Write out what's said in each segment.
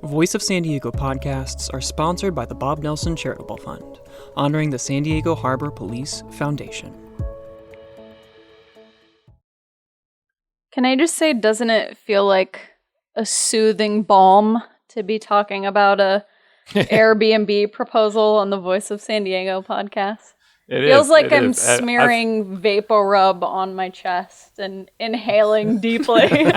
Voice of San Diego podcasts are sponsored by the Bob Nelson Charitable Fund, honoring the San Diego Harbor Police Foundation. Can I just say, doesn't it feel like a soothing balm to be talking about a Airbnb proposal on the Voice of San Diego podcast? Feels like I'm smearing vapor rub on my chest and inhaling deeply.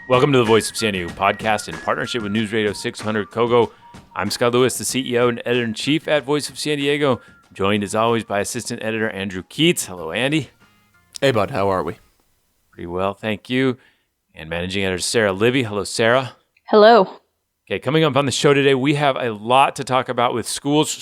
Welcome to the Voice of San Diego podcast in partnership with News Radio 600 Kogo. I'm Scott Lewis, the CEO and editor-in-chief at Voice of San Diego, joined as always by assistant editor Andrew Keats. Hello, Andy. Hey, bud. How are we? Pretty well, thank you. And managing editor Sarah Libby. Hello, Sarah. Hello. Okay, coming up on the show today, we have a lot to talk about with schools.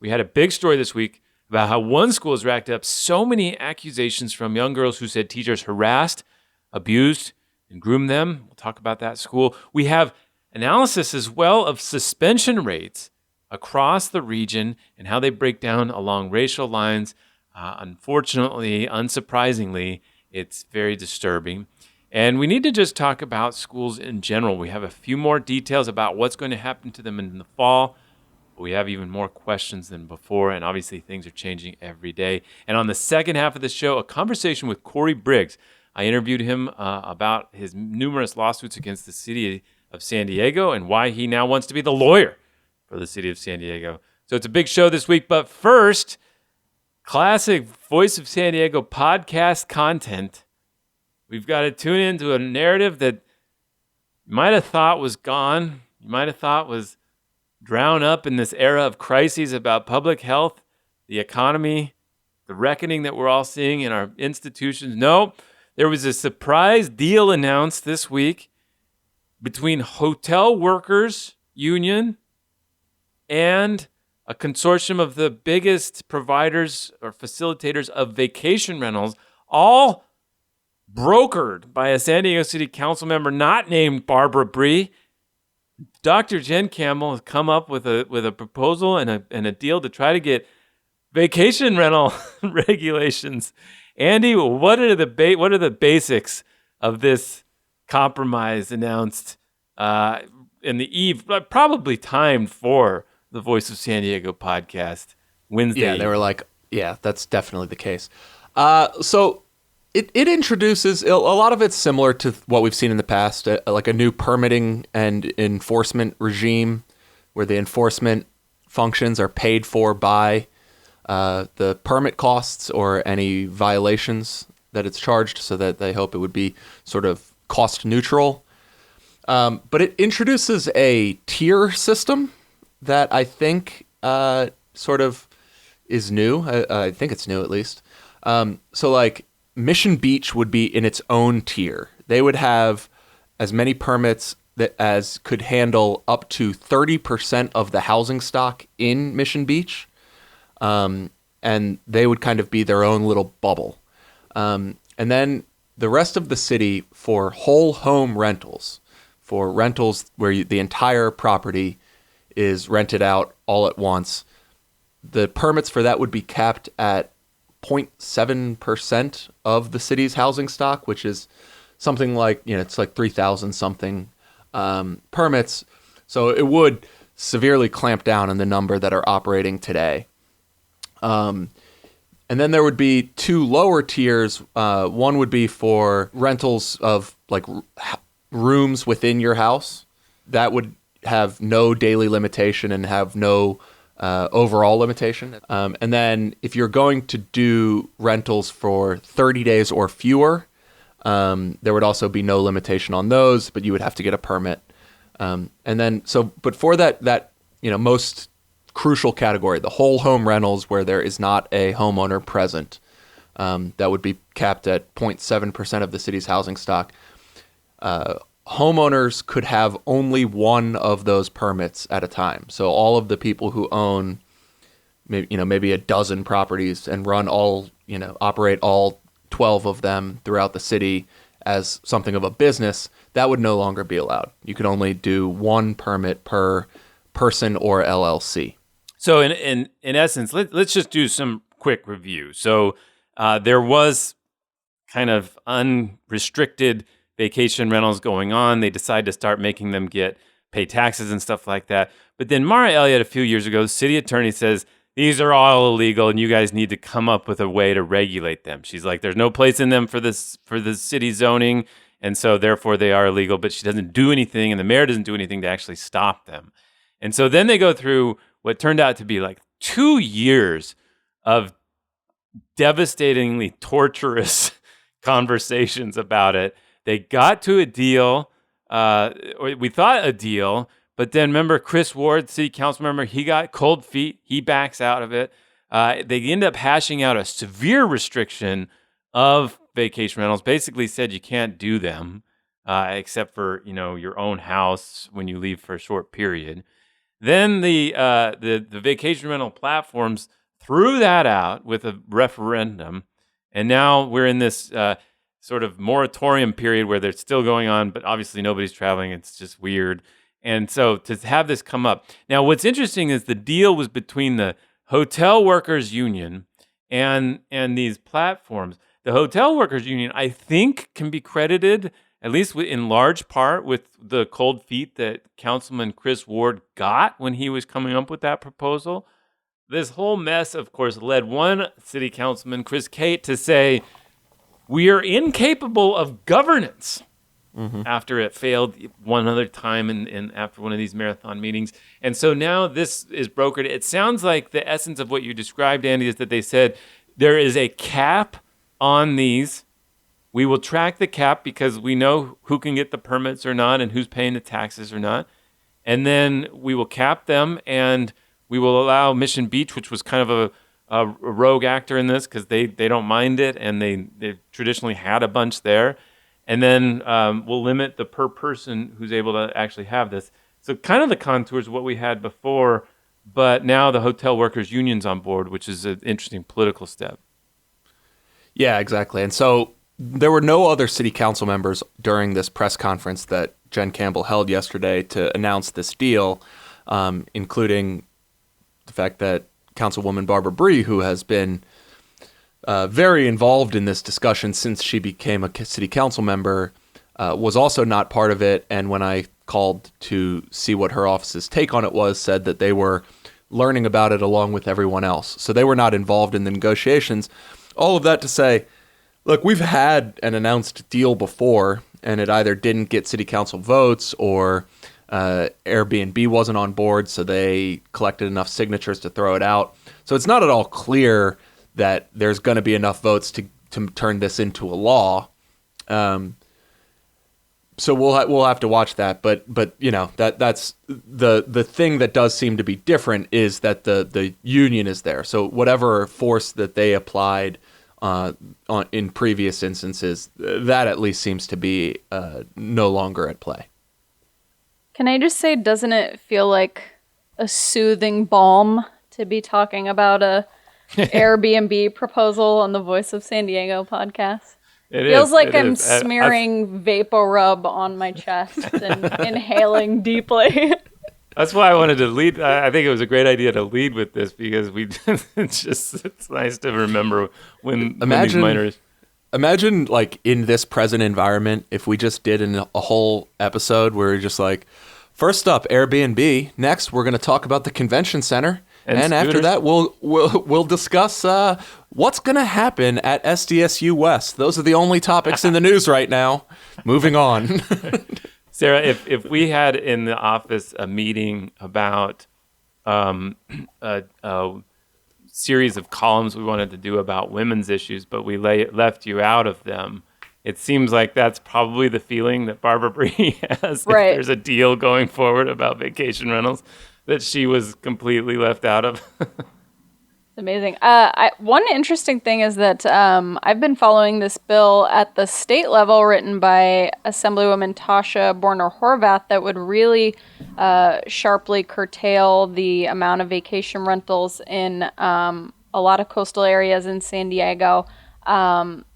We had a big story this week about how one school has racked up so many accusations from young girls who said teachers harassed, abused, and groom them. We'll talk about that school. We have analysis as well of suspension rates across the region and how they break down along racial lines. Unfortunately, unsurprisingly, it's very disturbing. And we need to just talk about schools in general. We have a few more details about what's going to happen to them in the fall. We have even more questions than before, and obviously things are changing every day. And on the second half of the show, a conversation with Cory Briggs. I interviewed him about his numerous lawsuits against the city of San Diego and why he now wants to be the lawyer for the city of San Diego. So it's a big show this week, but first, classic Voice of San Diego podcast content. We've got to tune into a narrative that you might have thought was gone. You might have thought was drowned up in this era of crises about public health, the economy, the reckoning that we're all seeing in our institutions. No. There was a surprise deal announced this week between Hotel Workers Union and a consortium of the biggest providers or facilitators of vacation rentals, all brokered by a San Diego City Council member not named Barbara Bree. Dr. Jen Campbell has come up with a proposal and a deal to try to get vacation rental regulations. Andy, what are the basics of this compromise announced in the eve, probably timed for the Voice of San Diego podcast Wednesday? Yeah, they were like, yeah, that's definitely the case. So it introduces, a lot of it's similar to what we've seen in the past, like a new permitting and enforcement regime where the enforcement functions are paid for by the permit costs or any violations that it's charged, so that they hope it would be sort of cost neutral. But it introduces a tier system that I think sort of is new. I think it's new at least. So like Mission Beach would be in its own tier. They would have as many permits as could handle up to 30% of the housing stock in Mission Beach. And they would kind of be their own little bubble. And then the rest of the city for whole home rentals, for rentals where the entire property is rented out all at once, the permits for that would be capped at 0.7% of the city's housing stock, which is something like, it's like 3,000 something permits. So it would severely clamp down on the number that are operating today. And then there would be two lower tiers. One would be for rentals of like rooms within your house. That would have no daily limitation and have no overall limitation. And then if you're going to do rentals for 30 days or fewer, there would also be no limitation on those, but you would have to get a permit. And then but for that most crucial category, the whole home rentals where there is not a homeowner present, that would be capped at 0.7% of the city's housing stock. Homeowners could have only one of those permits at a time. So all of the people who own maybe a dozen properties and operate all 12 of them throughout the city as something of a business, that would no longer be allowed. You could only do one permit per person or LLC. So in essence, let's just do some quick review. So there was kind of unrestricted vacation rentals going on. They decided to start making them pay taxes and stuff like that. But then Mara Elliott, a few years ago, the city attorney says, these are all illegal and you guys need to come up with a way to regulate them. She's like, there's no place in them for the city zoning. And so therefore they are illegal, but she doesn't do anything and the mayor doesn't do anything to actually stop them. And so then they go through what turned out to be like 2 years of devastatingly torturous conversations about it. They got to a deal, or we thought a deal, but then remember Chris Ward, city council member, he got cold feet. He backs out of it. They end up hashing out a severe restriction of vacation rentals. Basically said you can't do them except for your own house when you leave for a short period. Then the vacation rental platforms threw that out with a referendum, and now we're in this sort of moratorium period where they're still going on, but obviously nobody's traveling. It's just weird. And so to have this come up. Now, what's interesting is the deal was between the Hotel Workers Union and these platforms. The Hotel Workers Union, I think, can be credited, at least in large part, with the cold feet that Councilman Chris Ward got when he was coming up with that proposal. This whole mess, of course, led one city councilman, Chris Cate, to say, we are incapable of governance. After it failed one other time in after one of these marathon meetings. And so now this is brokered. It sounds like the essence of what you described, Andy, is that they said there is a cap on these. We will track the cap because we know who can get the permits or not and who's paying the taxes or not. And then we will cap them and we will allow Mission Beach, which was kind of a rogue actor in this because they don't mind it and they traditionally had a bunch there. And then we'll limit the per person who's able to actually have this. So kind of the contours of what we had before, but now the Hotel Workers Union's on board, which is an interesting political step. Yeah, exactly. And so there were no other city council members during this press conference that Jen Campbell held yesterday to announce this deal, including the fact that Councilwoman Barbara Bree, who has been very involved in this discussion since she became a city council member, was also not part of it. And when I called to see what her office's take on it was, said that they were learning about it along with everyone else. So they were not involved in the negotiations. All of that to say, look, we've had an announced deal before, and it either didn't get city council votes or Airbnb wasn't on board, so they collected enough signatures to throw it out. So it's not at all clear that there's going to be enough votes to turn this into a law. So we'll have to watch that. But that's the thing that does seem to be different is that the union is there. So whatever force that they applied in previous instances, that at least seems to be no longer at play. Can I just say, doesn't it feel like a soothing balm to be talking about a Airbnb proposal on the Voice of San Diego podcast? Feels like I'm smearing VapoRub on my chest and inhaling deeply. That's why I wanted to lead. I think it was a great idea to lead with this because it's nice to remember when these minors. Imagine like in this present environment, if we just did a whole episode where we're just like, first up, Airbnb. Next, we're going to talk about the convention center. And after that, we'll discuss what's going to happen at SDSU West. Those are the only topics in the news right now. Moving on. Sarah, if we had in the office a meeting about a series of columns we wanted to do about women's issues, but we left you out of them, it seems like that's probably the feeling that Barbara Bree has. Right. If there's a deal going forward about vacation rentals that she was completely left out of. It's amazing. One interesting thing is that I've been following this bill at the state level written by Assemblywoman Tasha Borner-Horvath that would really sharply curtail the amount of vacation rentals in a lot of coastal areas in San Diego.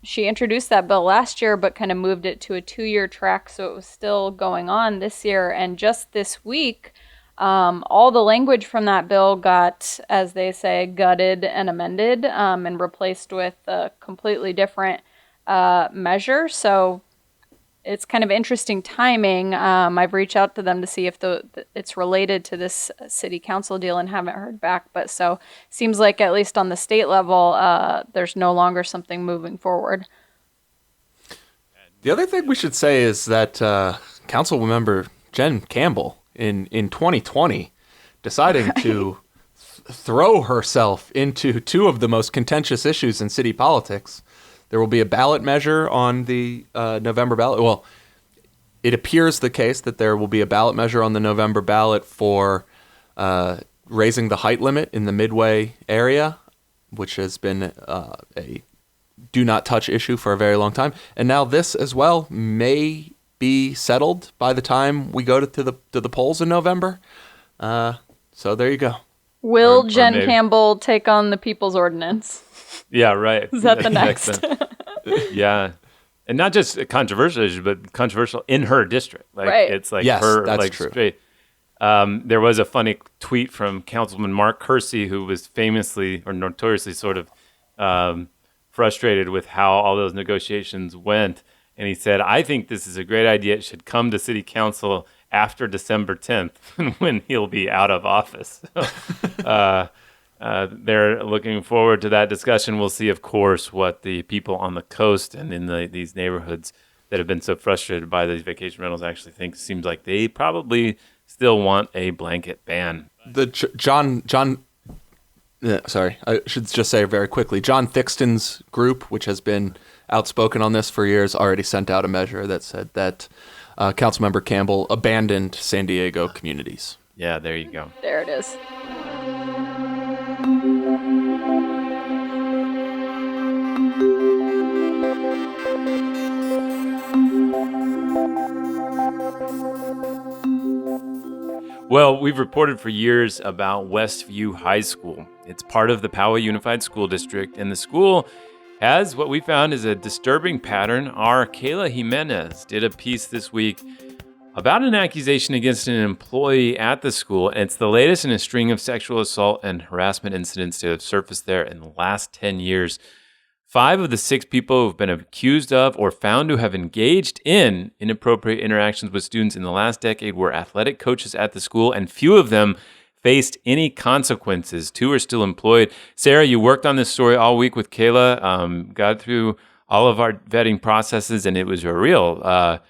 She introduced that bill last year, but kind of moved it to a 2-year track, so it was still going on this year. And just this week, All the language from that bill got, as they say, gutted and amended and replaced with a completely different measure. So it's kind of interesting timing. I've reached out to them to see if it's related to this city council deal and haven't heard back. But so seems like at least on the state level, there's no longer something moving forward. The other thing we should say is that council member Jen Campbell in 2020 deciding to throw herself into two of the most contentious issues in city politics. There will be a ballot measure on the November ballot. Well, it appears the case that there will be a ballot measure on the November ballot for raising the height limit in the Midway area, which has been a do not touch issue for a very long time. And now this as well may be settled by the time we go to the polls in November. So there you go. Will Jen Campbell take on the People's Ordinance? Yeah, right. Is that the next? Yeah. And not just a controversial issue, but controversial in her district. Like, right. It's like yes, her, that's like, true. Straight. There was a funny tweet from Councilman Mark Kersey, who was famously or notoriously sort of frustrated with how all those negotiations went. And he said, I think this is a great idea. It should come to city council after December 10th when he'll be out of office. So, they're looking forward to that discussion. We'll see, of course, what the people on the coast and in these neighborhoods that have been so frustrated by these vacation rentals actually think. Seems like they probably still want a blanket ban. The sorry, I should just say very quickly, John Thixton's group, which has been outspoken on this for years, already sent out a measure that said that Councilmember Campbell abandoned San Diego communities. Yeah, there you go. There it is. Well, we've reported for years about Westview High School. It's part of the Poway Unified School District, and the school has what we found is a disturbing pattern. Our Kayla Jimenez did a piece this week about an accusation against an employee at the school, and it's the latest in a string of sexual assault and harassment incidents to have surfaced there in the last 10 years. 5 of the 6 people who have been accused of or found to have engaged in inappropriate interactions with students in the last decade were athletic coaches at the school, and few of them faced any consequences. 2 are still employed. Sarah, you worked on this story all week with Kayla, got through all of our vetting processes, and it was a real,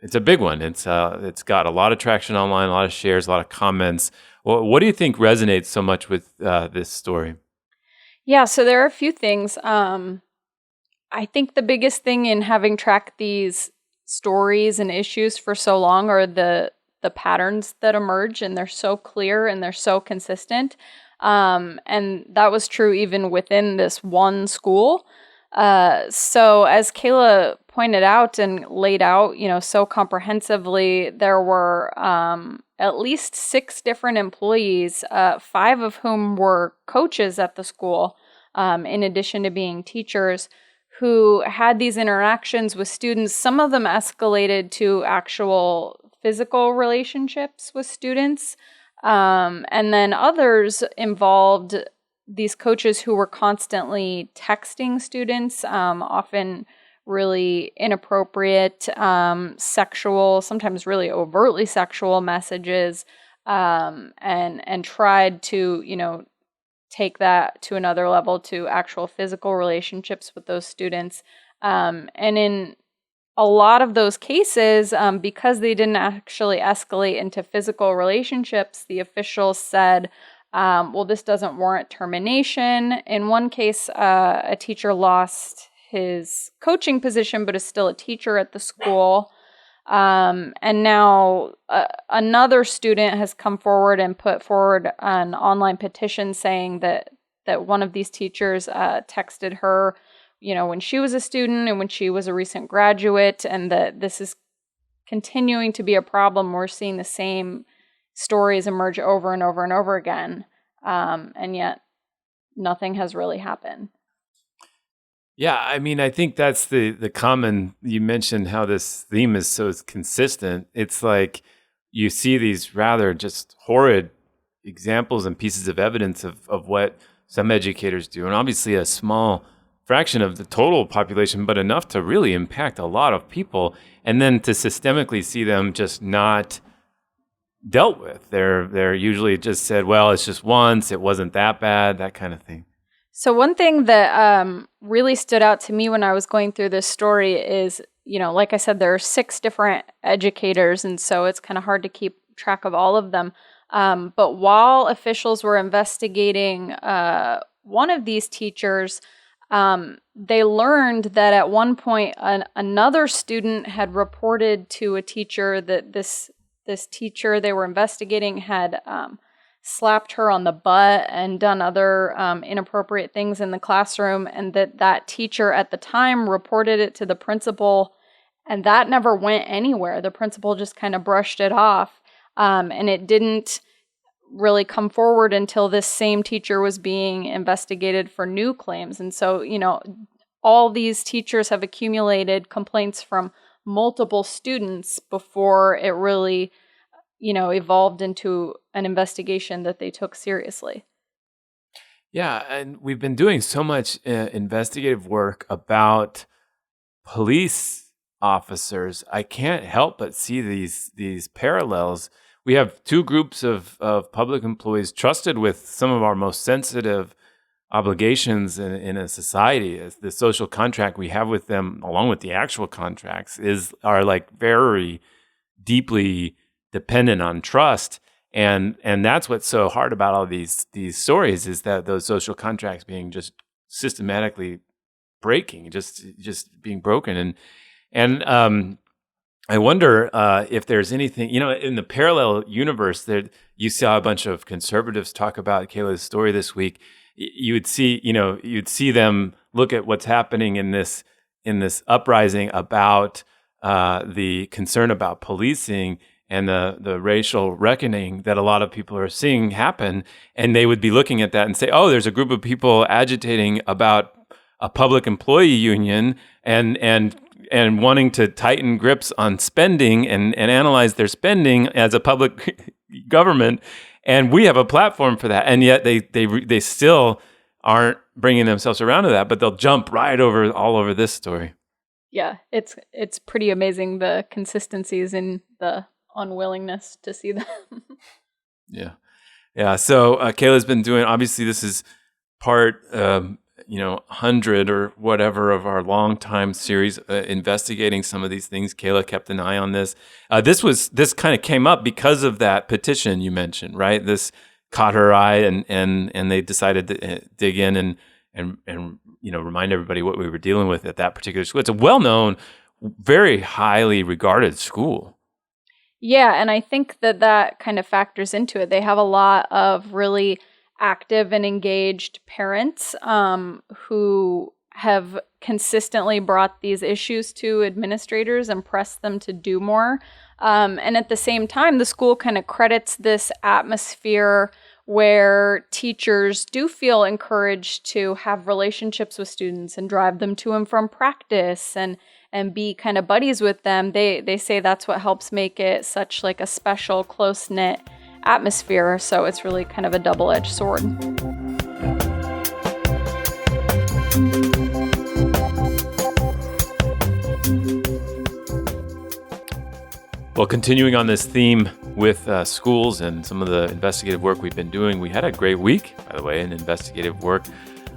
it's a big one. It's got a lot of traction online, a lot of shares, a lot of comments. What do you think resonates so much with this story? Yeah, so there are a few things. I think the biggest thing in having tracked these stories and issues for so long are the patterns that emerge, and they're so clear and they're so consistent. And that was true even within this one school. So as Kayla pointed out and laid out, so comprehensively, there were at least 6 different employees, 5 of whom were coaches at the school, in addition to being teachers, who had these interactions with students. Some of them escalated to actual physical relationships with students, and then others involved these coaches who were constantly texting students, often really inappropriate, sexual, sometimes really overtly sexual messages, and tried to, take that to another level to actual physical relationships with those students. And in a lot of those cases, because they didn't actually escalate into physical relationships, the officials said, well, this doesn't warrant termination. In one case, a teacher lost his coaching position, but is still a teacher at the school. And now another student has come forward and put forward an online petition saying that one of these teachers texted her, when she was a student and when she was a recent graduate, and that this is continuing to be a problem. We're seeing the same stories emerge over and over and over again, and yet nothing has really happened. Yeah, I mean, I think that's the common, you mentioned how this theme is so consistent. It's like you see these rather just horrid examples and pieces of evidence of what some educators do. And obviously a small fraction of the total population, but enough to really impact a lot of people. And then to systemically see them just not dealt with. They're usually just said, well, it's just once, it wasn't that bad, that kind of thing. So one thing that really stood out to me when I was going through this story is, like I said, there are 6 different educators, and so it's kind of hard to keep track of all of them. But while officials were investigating one of these teachers, they learned that at one point another student had reported to a teacher that this teacher they were investigating had slapped her on the butt and done other inappropriate things in the classroom, and that teacher at the time reported it to the principal, and that never went anywhere. The principal just kind of brushed it off, and it didn't really come forward until this same teacher was being investigated for new claims. And so, all these teachers have accumulated complaints from multiple students before it really evolved into an investigation that they took seriously. Yeah, and we've been doing so much investigative work about police officers. I can't help but see these parallels. We have 2 groups of public employees trusted with some of our most sensitive obligations in a society. As the social contract we have with them, along with the actual contracts, are like very deeply dependent on trust, and that's what's so hard about all these stories, is that those social contracts being just systematically breaking, just being broken, and I wonder if there's anything, in the parallel universe that you saw a bunch of conservatives talk about Kayla's story this week. You'd see them look at what's happening in this uprising about the concern about policing and the racial reckoning that a lot of people are seeing happen, and they would be looking at that and say, oh, there's a group of people agitating about a public employee union and wanting to tighten grips on spending and analyze their spending as a public government, and we have a platform for that, and yet they still aren't bringing themselves around to that, but they'll jump right all over this story. Yeah, it's pretty amazing, the consistencies in the unwillingness to see them. Yeah. So Kayla's been doing, obviously this is part 100 or whatever of our long time series investigating some of these things. Kayla kept an eye on this. This kind of came up because of that petition you mentioned, right? This caught her eye, and they decided to dig in and remind everybody what we were dealing with at that particular school. It's a well-known, very highly regarded school. Yeah, and I think that kind of factors into it. They have a lot of really active and engaged parents who have consistently brought these issues to administrators and pressed them to do more. And at the same time, the school kind of credits this atmosphere where teachers do feel encouraged to have relationships with students and drive them to and from practice and be kind of buddies with them. They say that's what helps make it such like a special, close-knit atmosphere. So it's really kind of a double-edged sword. Well, continuing on this theme with schools and some of the investigative work we've been doing, we had a great week, by the way, in investigative work.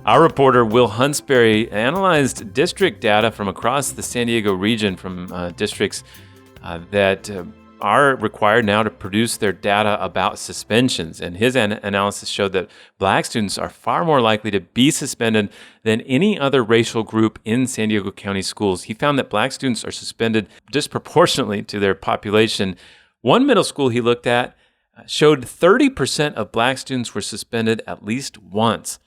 Our reporter, Will Huntsberry, analyzed district data from across the San Diego region from districts that are required now to produce their data about suspensions. And his analysis showed that Black students are far more likely to be suspended than any other racial group in San Diego County schools. He found that Black students are suspended disproportionately to their population. One middle school he looked at showed 30% of Black students were suspended at least once.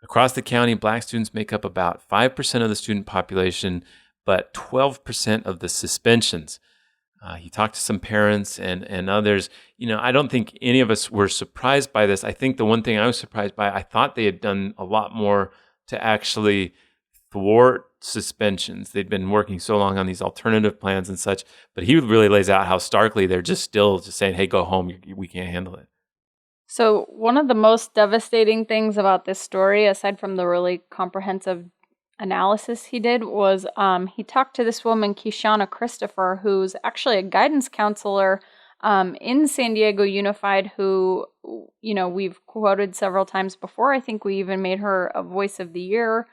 Across the county, Black students make up about 5% of the student population, but 12% of the suspensions. He talked to some parents and others. I don't think any of us were surprised by this. I think the one thing I was surprised by, I thought they had done a lot more to actually thwart suspensions. They'd been working so long on these alternative plans and such, but he really lays out how starkly they're just still just saying, hey, go home. We can't handle it. So one of the most devastating things about this story, aside from the really comprehensive analysis he did, was he talked to this woman, Kishana Christopher, who's actually a guidance counselor in San Diego Unified, who, we've quoted several times before. I think we even made her a Voice of the Year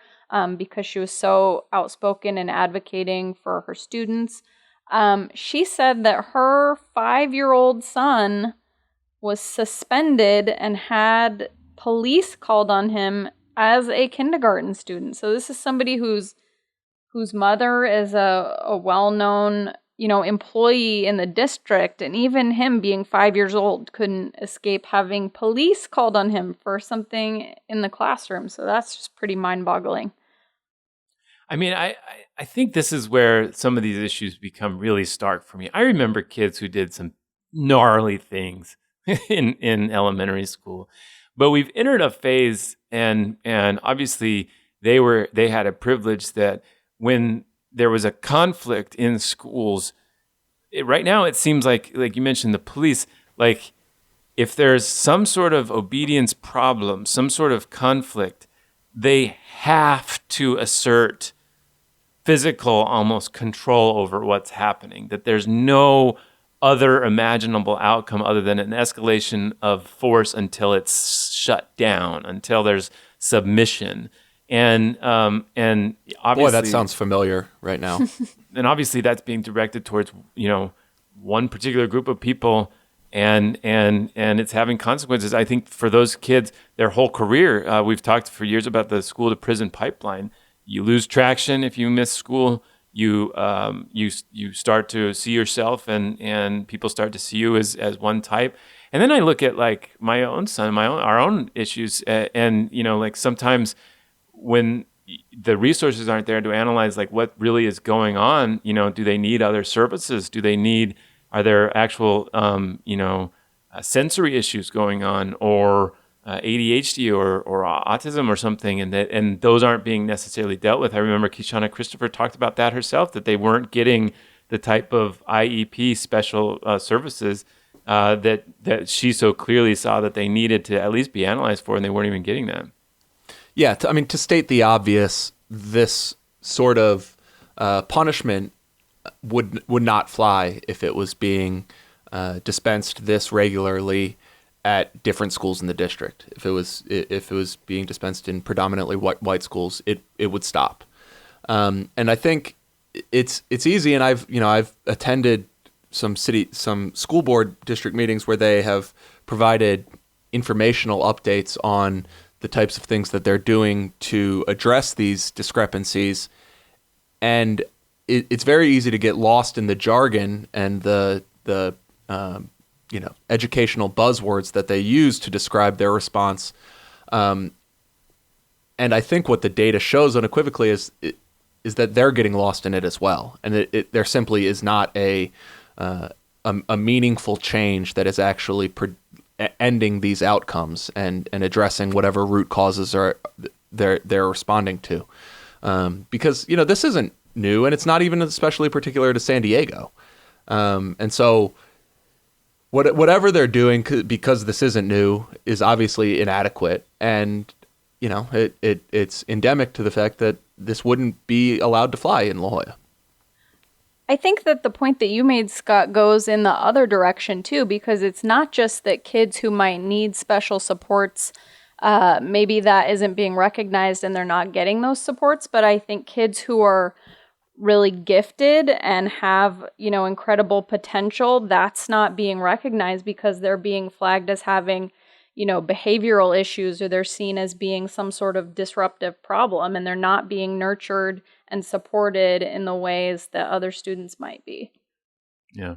because she was so outspoken and advocating for her students. She said that her 5-year-old son was suspended and had police called on him as a kindergarten student. So this is somebody whose mother is a well-known, employee in the district, and even him being 5 years old couldn't escape having police called on him for something in the classroom. So that's just pretty mind-boggling. I mean, I think this is where some of these issues become really stark for me. I remember kids who did some gnarly things in elementary school, but we've entered a phase, and obviously they had a privilege that when there was a conflict in schools, right now it seems like you mentioned the police, like if there's some sort of obedience problem, some sort of conflict, they have to assert physical almost control over what's happening, that there's no other imaginable outcome other than an escalation of force until it's shut down, until there's submission. And obviously, boy, that sounds familiar right now. And obviously that's being directed towards, one particular group of people, and it's having consequences. I think for those kids, their whole career, we've talked for years about the school to prison pipeline. You lose traction if you miss school. You start to see yourself, and people start to see you as one type. And then I look at like my own son, our own issues, and like sometimes when the resources aren't there to analyze like what really is going on, do they need other services? Are there actual sensory issues going on, or ADHD or autism or something, and those aren't being necessarily dealt with. I remember Kishana Christopher talked about that herself, that they weren't getting the type of IEP special services that she so clearly saw that they needed to at least be analyzed for, and they weren't even getting them. Yeah, to state the obvious, this sort of punishment would not fly if it was being dispensed this regularly at different schools in the district. If it was being dispensed in predominantly white schools, it would stop. And I think it's easy. And I've attended some school board district meetings where they have provided informational updates on the types of things that they're doing to address these discrepancies. And it's very easy to get lost in the jargon and the educational buzzwords that they use to describe their response. And I think what the data shows unequivocally is that they're getting lost in it as well. And there simply is not a meaningful change that is actually ending these outcomes and addressing whatever root causes they're responding to. Because, this isn't new, and it's not even especially particular to San Diego. And so whatever they're doing, because this isn't new, is obviously inadequate. And, it's endemic to the fact that this wouldn't be allowed to fly in La Jolla. I think that the point that you made, Scott, goes in the other direction too, because it's not just that kids who might need special supports, maybe that isn't being recognized and they're not getting those supports, but I think kids who are really gifted and have, incredible potential, that's not being recognized because they're being flagged as having, behavioral issues, or they're seen as being some sort of disruptive problem, and they're not being nurtured and supported in the ways that other students might be. Yeah.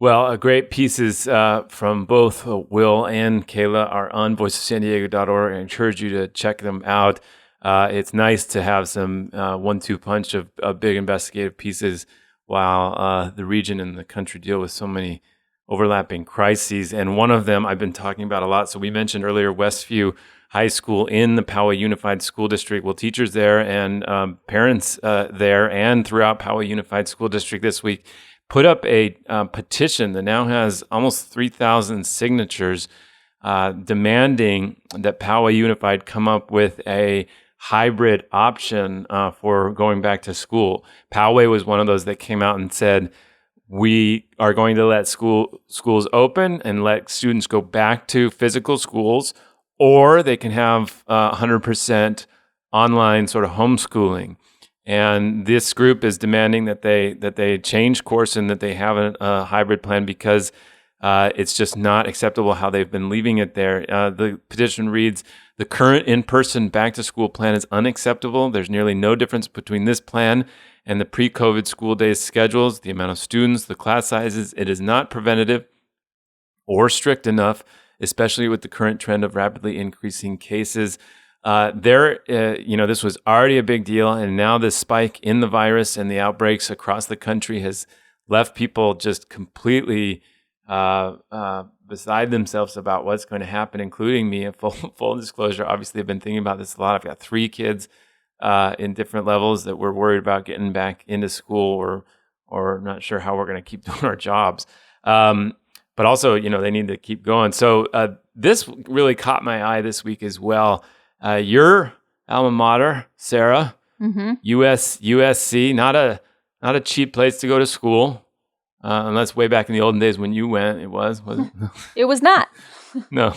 Well, great pieces from both Will and Kayla are on voiceofsandiego.org. I encourage you to check them out. It's nice to have some 1-2 punch of big investigative pieces while the region and the country deal with so many overlapping crises. And one of them I've been talking about a lot. So we mentioned earlier Westview High School in the Poway Unified School District. Well, teachers there and parents there and throughout Poway Unified School District this week put up a petition that now has almost 3,000 signatures demanding that Poway Unified come up with a hybrid option for going back to school. Poway was one of those that came out and said, we are going to let schools open and let students go back to physical schools, or they can have 100% online sort of homeschooling. And this group is demanding that they change course and that they have a hybrid plan because it's just not acceptable how they've been leaving it there. The petition reads, the current in-person back-to-school plan is unacceptable. There's nearly no difference between this plan and the pre-COVID school days schedules, the amount of students, the class sizes. It is not preventative or strict enough, especially with the current trend of rapidly increasing cases. This was already a big deal, and now this spike in the virus and the outbreaks across the country has left people just completely beside themselves about what's going to happen, including me. Full disclosure, obviously I've been thinking about this a lot. I've got 3 kids in different levels that we're worried about getting back into school or not sure how we're going to keep doing our jobs. But also, they need to keep going. So this really caught my eye this week as well. Your alma mater, Sarah, USC, not a cheap place to go to school, unless way back in the olden days when you went, it was. It was not. No.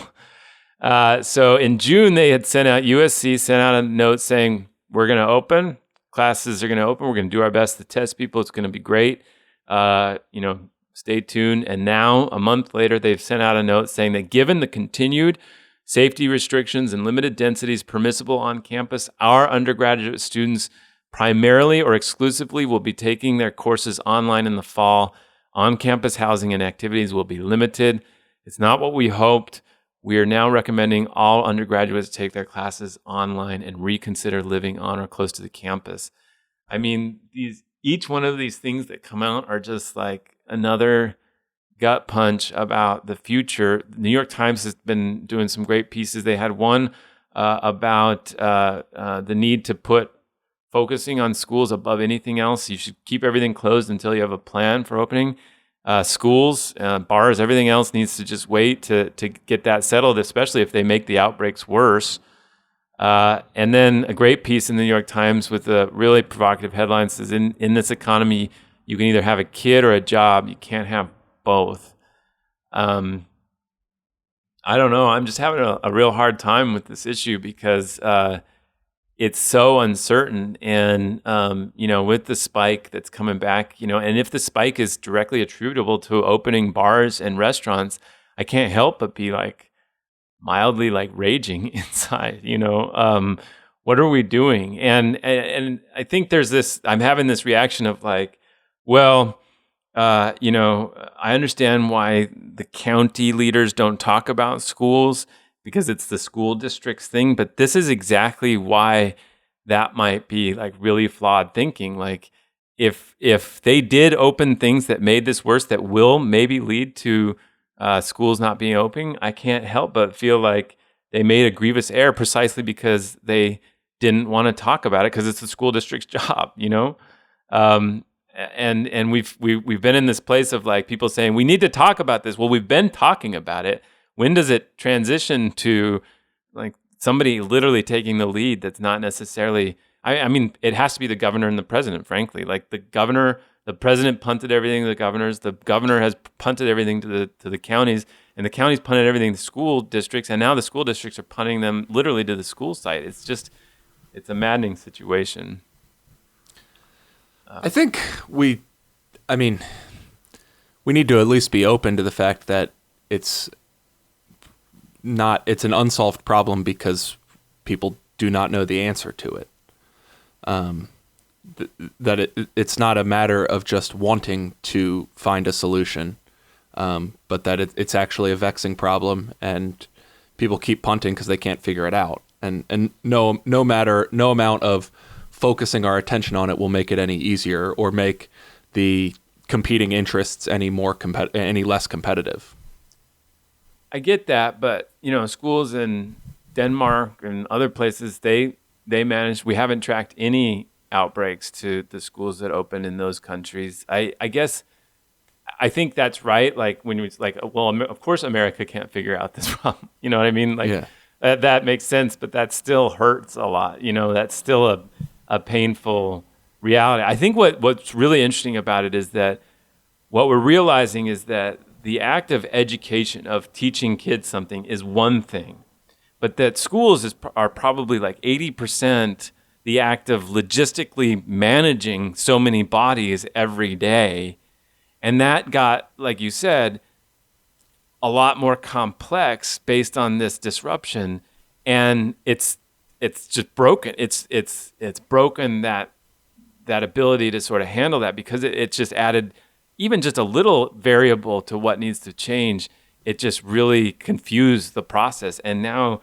So in June, USC sent out a note saying, we're going to open. Classes are going to open. We're going to do our best to test people. It's going to be great. Stay tuned. And now, a month later, they've sent out a note saying that given the continued safety restrictions and limited densities permissible on campus, our undergraduate students primarily or exclusively will be taking their courses online in the fall. On-campus housing and activities will be limited. It's not what we hoped. We are now recommending all undergraduates take their classes online and reconsider living on or close to the campus. I mean, each one of these things that come out are just like another gut punch about the future. The New York Times has been doing some great pieces. They had one about the need to put focusing on schools above anything else. You should keep everything closed until you have a plan for opening. Schools, bars, everything else needs to just wait to get that settled, especially if they make the outbreaks worse. And then a great piece in the New York Times with a really provocative headline says, in this economy, you can either have a kid or a job. You can't have both. I don't know. I'm just having a real hard time with this issue because it's so uncertain. And, with the spike that's coming back, and if the spike is directly attributable to opening bars and restaurants, I can't help but be like mildly like raging inside, what are we doing? And I think I'm having this reaction of like, well, I understand why the county leaders don't talk about schools because it's the school district's thing, but this is exactly why that might be like really flawed thinking. Like if they did open things that made this worse, that will maybe lead to schools not being open, I can't help but feel like they made a grievous error precisely because they didn't want to talk about it because it's the school district's job, And we've been in this place of like people saying we need to talk about this. Well, we've been talking about it. When does it transition to like somebody literally taking the lead? That's not necessarily. I mean, it has to be the governor and the president. Frankly, like the president punted everything to the governors. The governor has punted everything to the counties, and the counties punted everything to school districts, and now the school districts are punting them literally to the school site. It's a maddening situation. I think we need to at least be open to the fact that it's an unsolved problem because people do not know the answer to it. It's not a matter of just wanting to find a solution, but that it's actually a vexing problem and people keep punting because they can't figure it out. And no amount of focusing our attention on it will make it any easier or make the competing interests any less competitive. I get that, but schools in Denmark and other places, they managed. We haven't tracked any outbreaks to the schools that open in those countries. I guess I think that's right. Like when it's like, well, of course America can't figure out this problem. You know what I mean? Like that makes sense, but that still hurts a lot. That's still a painful reality. I think what's really interesting about it is that what we're realizing is that the act of education, of teaching kids something, is one thing, but that schools are probably like 80% the act of logistically managing so many bodies every day. And that got, like you said, a lot more complex based on this disruption. And it's just broken. It's broken that ability to sort of handle that, because it just added even just a little variable to what needs to change. It just really confused the process. And now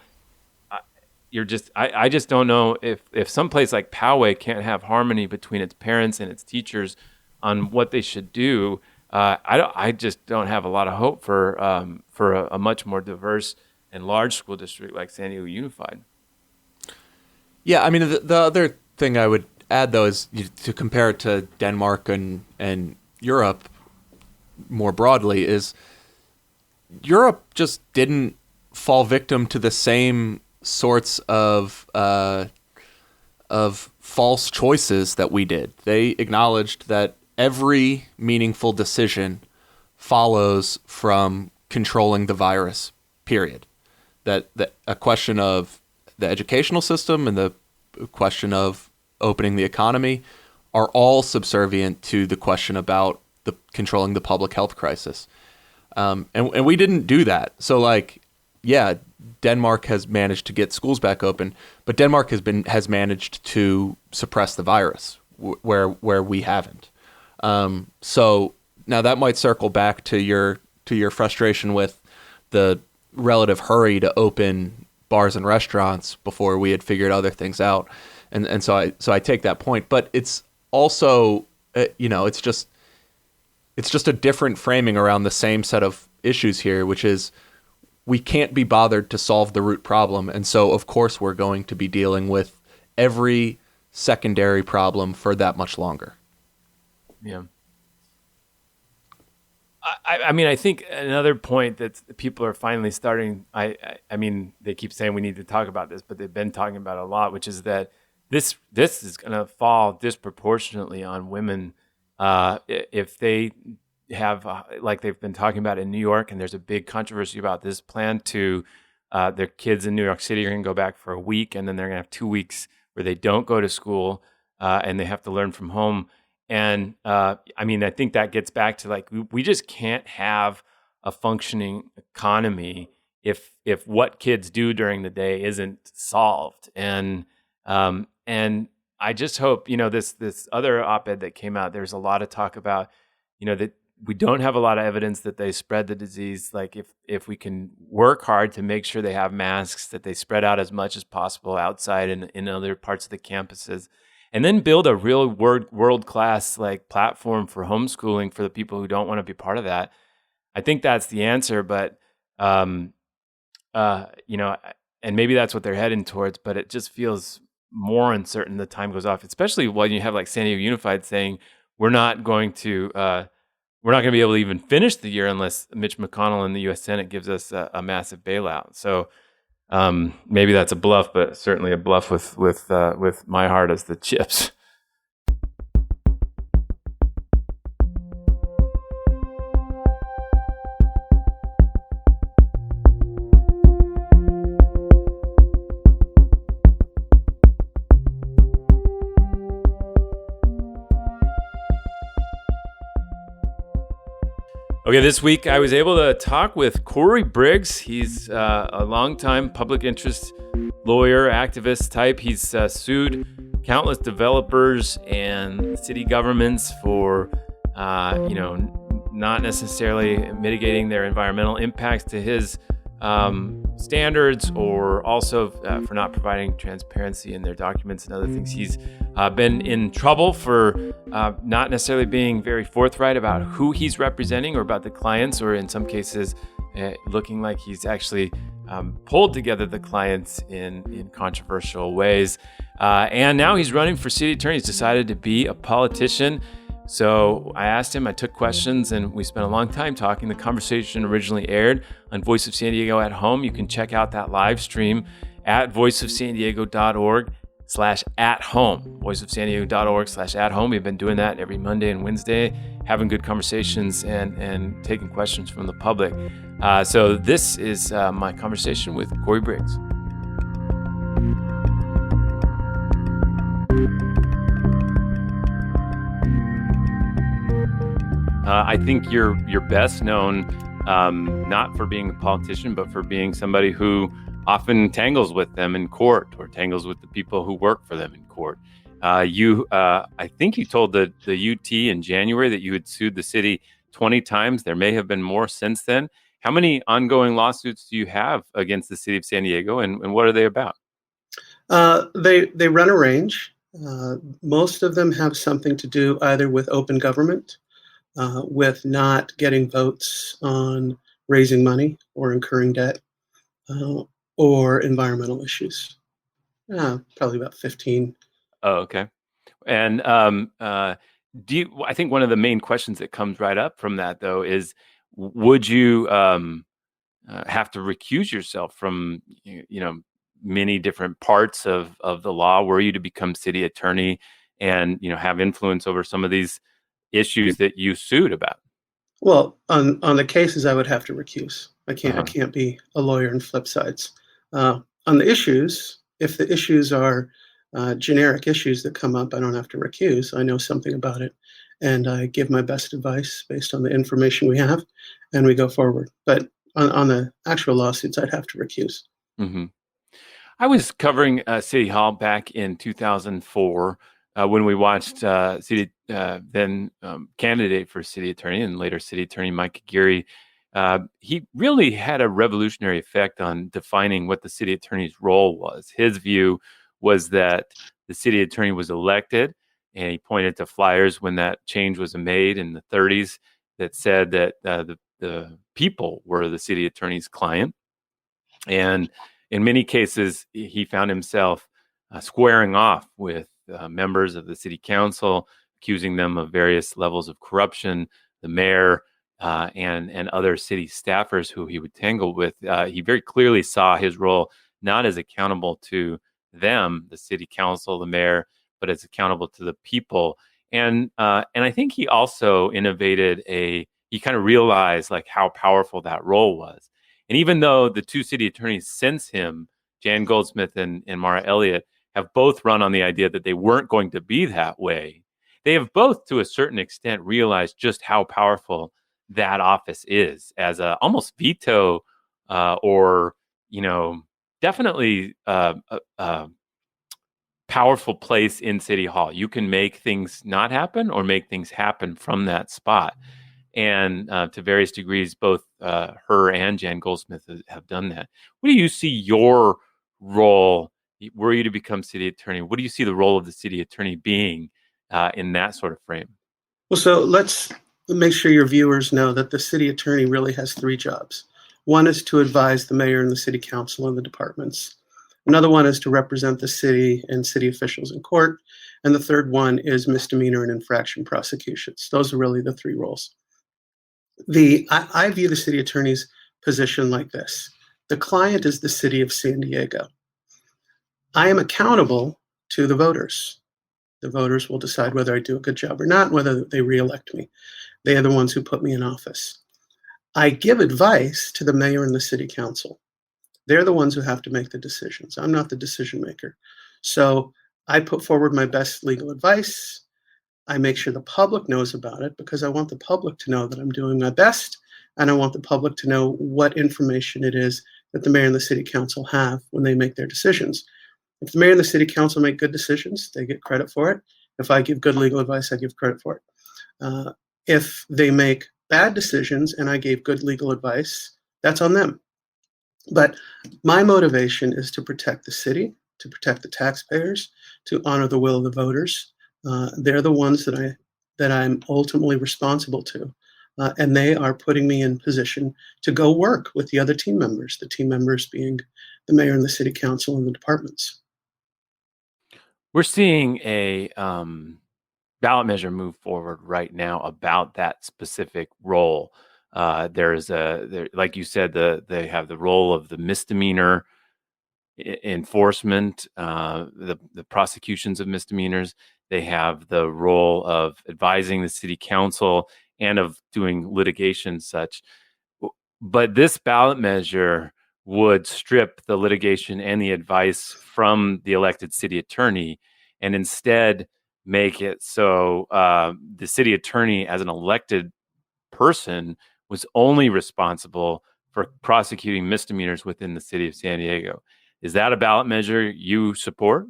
I just don't know if some place like Poway can't have harmony between its parents and its teachers on what they should do. I just don't have a lot of hope for a much more diverse and large school district like San Diego Unified. Yeah, I mean, the other thing I would add, though, is to compare it to Denmark and Europe more broadly, is Europe just didn't fall victim to the same sorts of false choices that we did. They acknowledged that every meaningful decision follows from controlling the virus, period. That a question of the educational system and the question of opening the economy are all subservient to the question about controlling the public health crisis. And we didn't do that. So, like, yeah, Denmark has managed to get schools back open, but Denmark has managed to suppress the virus where we haven't. So now that might circle back to your frustration with the relative hurry to open bars and restaurants before we had figured other things out. And so I take that point, but it's also, it's just a different framing around the same set of issues here, which is we can't be bothered to solve the root problem. And so, of course, we're going to be dealing with every secondary problem for that much longer. Yeah. I mean, I think another point that people are finally starting, I mean, they keep saying we need to talk about this, but they've been talking about it a lot, which is that this is going to fall disproportionately on women if they have, like they've been talking about in New York, and there's a big controversy about this plan to, their kids in New York City are going to go back for a week, and then they're going to have 2 weeks where they don't go to school and they have to learn from home. And I mean, I think that gets back to like, we just can't have a functioning economy if what kids do during the day isn't solved. And I just hope, this other op-ed that came out, there's a lot of talk about, that we don't have a lot of evidence that they spread the disease. Like if we can work hard to make sure they have masks, that they spread out as much as possible outside and in other parts of the campuses, and then build a real world-class like platform for homeschooling for the people who don't want to be part of that. I think that's the answer, but and maybe that's what they're heading towards, but it just feels more uncertain the time goes off, especially when you have like San Diego Unified saying we're not going to be able to even finish the year unless Mitch McConnell in the U.S. Senate gives us a massive bailout. So maybe that's a bluff, but certainly a bluff with my heart as the chips. Okay, this week I was able to talk with Cory Briggs. He's a longtime public interest lawyer, activist type. He's sued countless developers and city governments for, not necessarily mitigating their environmental impacts to his standards, or also for not providing transparency in their documents and other things. He's been in trouble for not necessarily being very forthright about who he's representing or about the clients, or in some cases looking like he's actually pulled together the clients in controversial ways. And now he's running for city attorney. He's decided to be a politician. So I asked him, I took questions, and we spent a long time talking. The conversation originally aired on Voice of San Diego at Home. You can check out that live stream at voiceofsandiego.org/at-home. voiceofsandiego.org/at-home. We've been doing that every Monday and Wednesday, having good conversations and taking questions from the public. So this is my conversation with Cory Briggs. I think you're best known not for being a politician, but for being somebody who often tangles with them in court, or tangles with the people who work for them in court. I think you told the UT in January that you had sued the city 20 times. There may have been more since then. How many ongoing lawsuits do you have against the city of San Diego, and what are they about? They run a range. Most of them have something to do either with open government, with not getting votes on raising money or incurring debt, or environmental issues. Probably about 15. Oh, okay. And I think one of the main questions that comes right up from that, though, is would you have to recuse yourself from many different parts of the law were you to become city attorney and have influence over some of these issues that you sued about? Well, on the cases, I would have to recuse. I can't be a lawyer and flip sides. On the issues, if the issues are generic issues that come up, I don't have to recuse. I know something about it, and I give my best advice based on the information we have, and we go forward. But on the actual lawsuits, I'd have to recuse. Mm-hmm. I was covering City Hall back in 2004 when we watched then candidate for city attorney and later city attorney Mike Geary. He really had a revolutionary effect on defining what the city attorney's role was. His view was that the city attorney was elected, and he pointed to flyers when that change was made in the 30s that said that the people were the city attorney's client. And in many cases, he found himself squaring off with members of the city council, accusing them of various levels of corruption, the mayor, and other city staffers who he would tangle with. He very clearly saw his role not as accountable to them, the city council, the mayor, but as accountable to the people. And I think he also innovated he kind of realized like how powerful that role was. And even though the two city attorneys since him, Jan Goldsmith and Mara Elliott, have both run on the idea that they weren't going to be that way, they have both, to a certain extent, realized just how powerful that office is as a almost veto or, definitely a powerful place in City Hall. You can make things not happen or make things happen from that spot. And to various degrees, both her and Jan Goldsmith have done that. What do you see your role, were you to become city attorney? What do you see the role of the city attorney being in that sort of frame? Well, so let's make sure your viewers know that the city attorney really has three jobs. One is to advise the mayor and the city council and the departments. Another one is to represent the city and city officials in court. And the third one is misdemeanor and infraction prosecutions. Those are really the three roles. I view the city attorney's position like this. The client is the city of San Diego. I am accountable to the voters. The voters will decide whether I do a good job or not, whether they reelect me. They are the ones who put me in office. I give advice to the mayor and the city council. They're the ones who have to make the decisions. I'm not the decision maker. So I put forward my best legal advice. I make sure the public knows about it because I want the public to know that I'm doing my best, and I want the public to know what information it is that the mayor and the city council have when they make their decisions. If the mayor and the city council make good decisions, they get credit for it. If I give good legal advice, I give credit for it. If they make bad decisions and I gave good legal advice, that's on them. But my motivation is to protect the city, to protect the taxpayers, to honor the will of the voters. They're the ones that I'm ultimately responsible to, and they are putting me in position to go work with the other team members. The team members being the mayor and the city council and the departments. We're seeing a ballot measure move forward right now about that specific role. Like you said, they have the role of the misdemeanor enforcement, the prosecutions of misdemeanors. They have the role of advising the city council and of doing litigation such. But this ballot measure would strip the litigation and the advice from the elected city attorney and instead make it so the city attorney, as an elected person, was only responsible for prosecuting misdemeanors within the city of San Diego. Is that a ballot measure you support?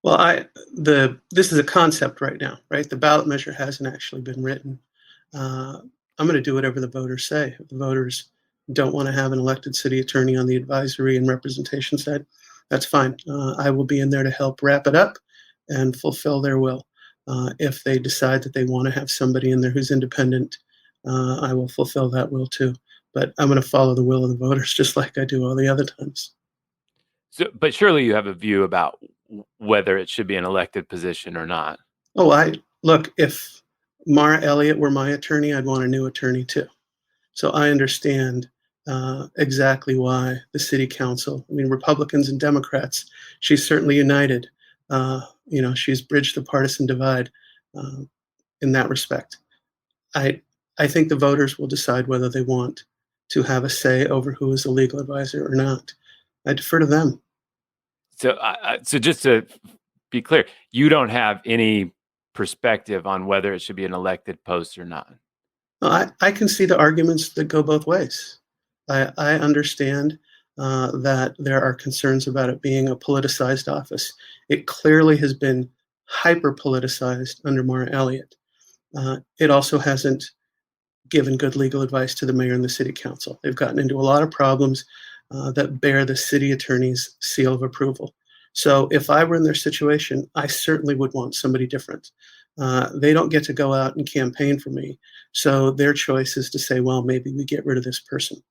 Well, this is a concept right now, right? The ballot measure hasn't actually been written. I'm going to do whatever the voters say. If the voters don't want to have an elected city attorney on the advisory and representation side, that's fine. I will be in there to help wrap it up and fulfill their will. If they decide that they want to have somebody in there who's independent, I will fulfill that will too. But I'm going to follow the will of the voters just like I do all the other times. So, but surely you have a view about whether it should be an elected position or not. Oh, look, if Mara Elliott were my attorney, I'd want a new attorney too. So I understand exactly why the city council, I mean, Republicans and Democrats, she's certainly united. She's bridged the partisan divide in that respect. I think the voters will decide whether they want to have a say over who is a legal advisor or not. I defer to them. So just to be clear, you don't have any perspective on whether it should be an elected post or not. I can see the arguments that go both ways. I understand that there are concerns about it being a politicized office. It clearly has been hyper politicized under Mara Elliott. It also hasn't given good legal advice to the mayor and the city council. They've gotten into a lot of problems that bear the city attorney's seal of approval. So if I were in their situation, I certainly would want somebody different. They don't get to go out and campaign for me. So their choice is to say, well, maybe we get rid of this person.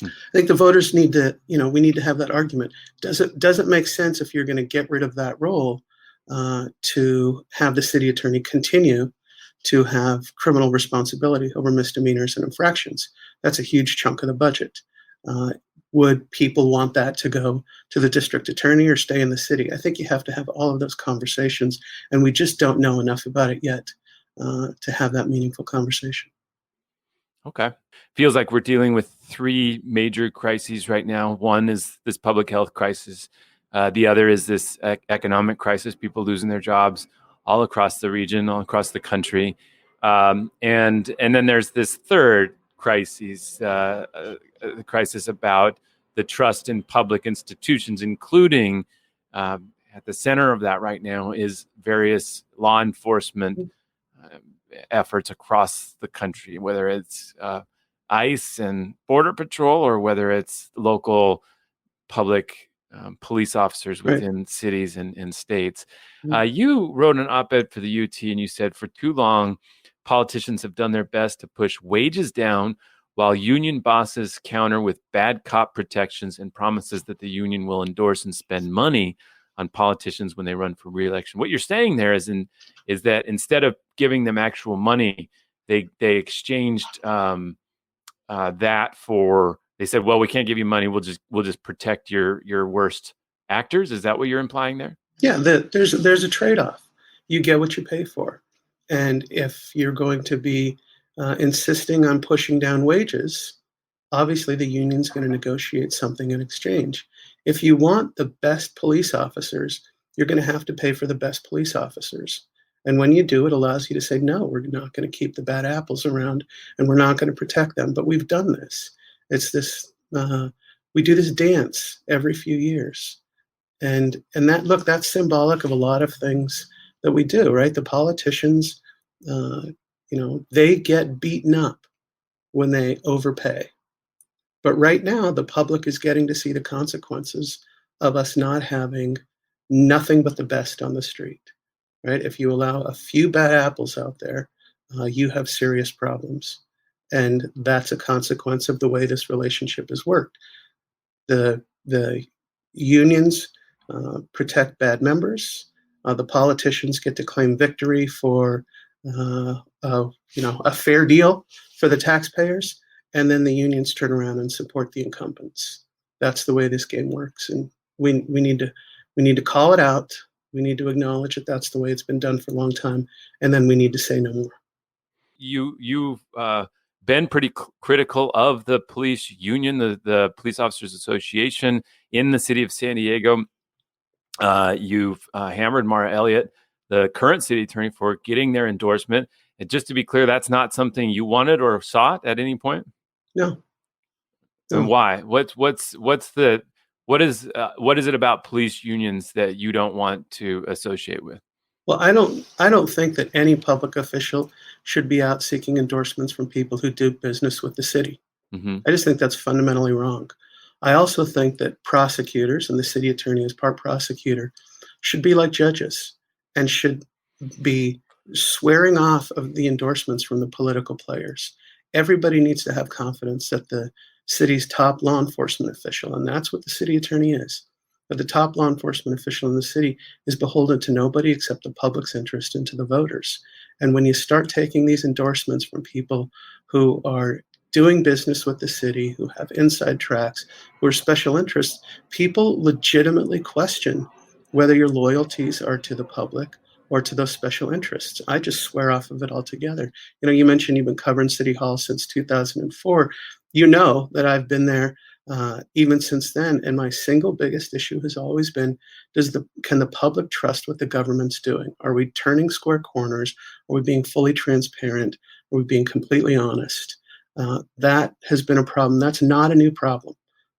I think the voters need to, we need to have that argument. Does it make sense if you're going to get rid of that role to have the city attorney continue to have criminal responsibility over misdemeanors and infractions? That's a huge chunk of the budget. Would people want that to go to the district attorney or stay in the city? I think you have to have all of those conversations, and we just don't know enough about it yet to have that meaningful conversation. Okay. Feels like we're dealing with three major crises right now. One is this public health crisis. The other is this economic crisis, people losing their jobs all across the region, all across the country. And then there's this third crisis, the crisis about the trust in public institutions, including at the center of that right now is various law enforcement efforts across the country, whether it's ICE and Border Patrol or whether it's local public police officers within cities and states. You wrote an op-ed for the UT and you said, for too long, politicians have done their best to push wages down while union bosses counter with bad cop protections and promises that the union will endorse and spend money on politicians when they run for re-election. What you're saying there is that instead of giving them actual money, they exchanged that for, they said, well, we can't give you money. We'll just protect your worst actors. Is that what you're implying there? Yeah, there's a trade-off. You get what you pay for. And if you're going to be insisting on pushing down wages, obviously the union's going to negotiate something in exchange. If you want the best police officers, you're going to have to pay for the best police officers. And when you do, it allows you to say, no, we're not going to keep the bad apples around and we're not going to protect them. But we've done this. It's this, we do this dance every few years. And that's symbolic of a lot of things that we do, right? The politicians, they get beaten up when they overpay. But right now, the public is getting to see the consequences of us not having nothing but the best on the street, right? If you allow a few bad apples out there, you have serious problems. And that's a consequence of the way this relationship has worked. The unions protect bad members. The politicians get to claim victory for a fair deal for the taxpayers, and then the unions turn around and support the incumbents. That's the way this game works, and we need to call it out. We need to acknowledge that that's the way it's been done for a long time, and then we need to say no more. You've been pretty critical of the police union, the Police Officers Association in the city of San Diego. You've hammered Mara Elliott, the current city attorney, for getting their endorsement. And just to be clear, that's not something you wanted or sought at any point? No. And why? What is it about police unions that you don't want to associate with? Well, I don't think that any public official should be out seeking endorsements from people who do business with the city. Mm-hmm. I just think that's fundamentally wrong. I also think that prosecutors, and the city attorney as part prosecutor, should be like judges and should be swearing off of the endorsements from the political players. Everybody needs to have confidence that the city's top law enforcement official, and that's what the city attorney is, but the top law enforcement official in the city is beholden to nobody except the public's interest and to the voters. And when you start taking these endorsements from people who are doing business with the city, who have inside tracks, who are special interests, people legitimately question whether your loyalties are to the public or to those special interests. I just swear off of it altogether. You mentioned you've been covering City Hall since 2004. You know that I've been there even since then. And my single biggest issue has always been, can the public trust what the government's doing? Are we turning square corners? Are we being fully transparent? Are we being completely honest? That has been a problem. That's not a new problem.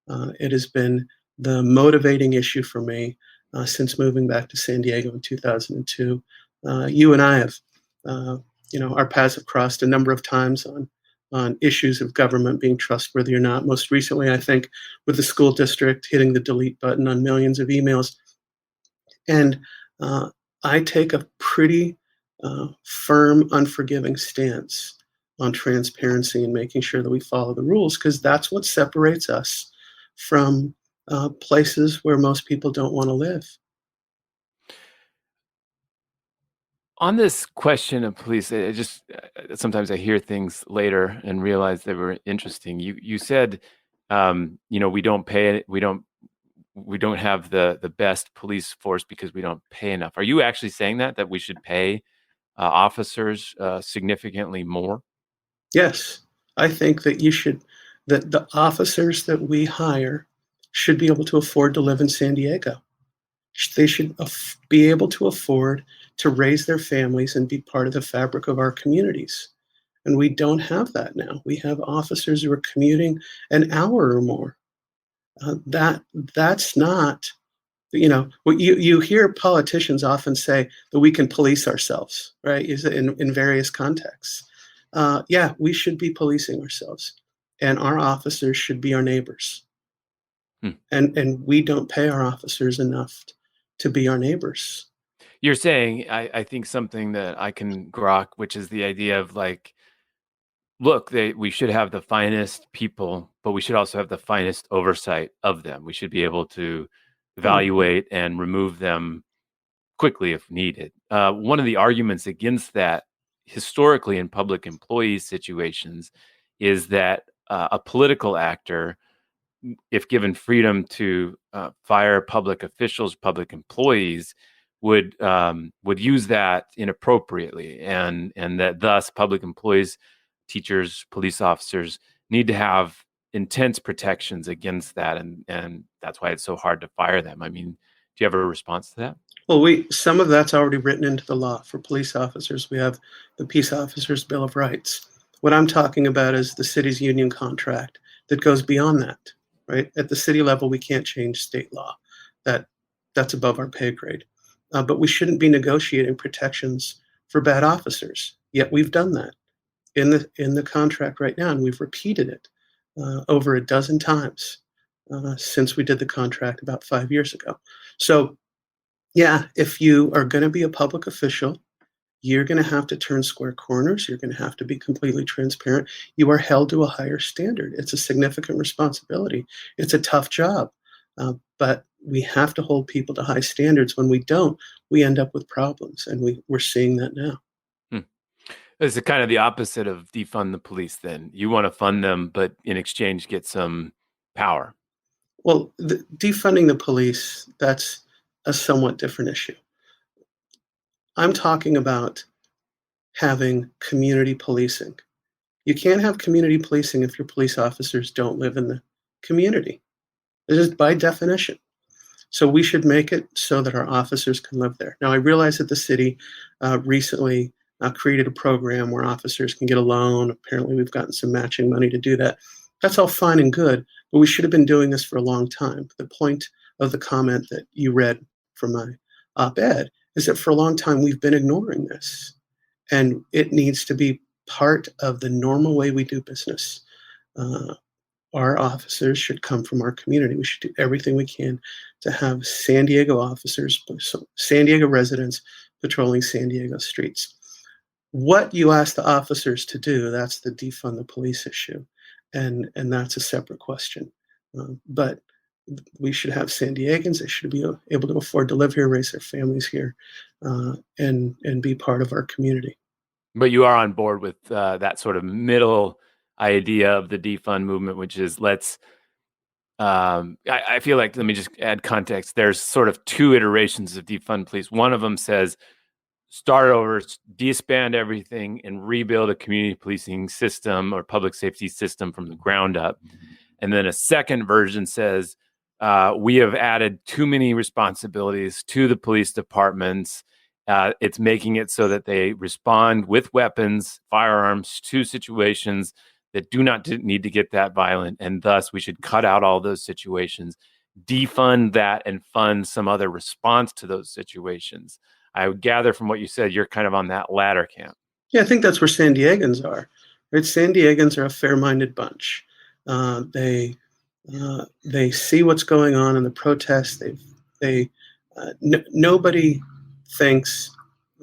It has been the motivating issue for me since moving back to San Diego in 2002. You and I have, our paths have crossed a number of times on issues of government being trustworthy or not. Most recently, I think, with the school district hitting the delete button on millions of emails. And I take a pretty firm, unforgiving stance on transparency and making sure that we follow the rules, because that's what separates us from places where most people don't want to live. On this question of police, sometimes I hear things later and realize they were interesting. You said, we don't have the best police force because we don't pay enough. Are you actually saying that we should pay officers significantly more? Yes, I think that that the officers that we hire should be able to afford to live in San Diego. They should be able to afford to raise their families and be part of the fabric of our communities. And we don't have that now. We have officers who are commuting an hour or more. That's not, what you hear politicians often say that we can police ourselves, right? In various contexts. Yeah, we should be policing ourselves, and our officers should be our neighbors. And we don't pay our officers enough to be our neighbors. You're saying, I think, something that I can grok, which is the idea of look, we should have the finest people, but we should also have the finest oversight of them. We should be able to evaluate and remove them quickly if needed. One of the arguments against that historically in public employee situations is that a political actor, if given freedom to fire public officials, public employees, would use that inappropriately, and that thus public employees, teachers, police officers need to have intense protections against that, and that's why it's so hard to fire them. I mean, do you have a response to that? Well, some of that's already written into the law. For police officers, we have the Peace Officers Bill of Rights. What I'm talking about is the city's union contract that goes beyond that, right? At the city level, we can't change state law. That's above our pay grade. But we shouldn't be negotiating protections for bad officers. Yet we've done that in the contract right now, and we've repeated it over a dozen times since we did the contract about 5 years ago. So, yeah, if you are going to be a public official, you're going to have to turn square corners. You're going to have to be completely transparent. You are held to a higher standard. It's a significant responsibility. It's a tough job, but we have to hold people to high standards. When we don't, we end up with problems, and we're seeing that now. It's kind of the opposite of defund the police then. You want to fund them, but in exchange get some power. Well, defunding the police, that's a somewhat different issue. I'm talking about having community policing. You can't have community policing if your police officers don't live in the community. It is by definition. So we should make it so that our officers can live there. Now, I realize that the city recently created a program where officers can get a loan. Apparently, we've gotten some matching money to do that. That's all fine and good, but we should have been doing this for a long time. The point of the comment that you read from my op-ed is that for a long time we've been ignoring this, and it needs to be part of the normal way we do business. Our officers should come from our community. We should do everything we can to have San Diego officers, San Diego residents patrolling San Diego streets. What you ask the officers to do, that's the defund the police issue. And that's a separate question. But we should have San Diegans. They should be able to afford to live here, raise their families here, and be part of our community. But you are on board with that sort of middle idea of the defund movement, which is I feel like, let me just add context. There's sort of two iterations of defund police. One of them says, start over, disband everything, and rebuild a community policing system or public safety system from the ground up. And then a second version says, we have added too many responsibilities to the police departments. It's making it so that they respond with weapons, firearms to situations that do not need to get that violent. And thus, we should cut out all those situations, defund that, and fund some other response to those situations. I would gather from what you said, you're kind of on that latter camp. Yeah, I think that's where San Diegans are. Right? San Diegans are a fair-minded bunch. They see what's going on in the protests. Nobody thinks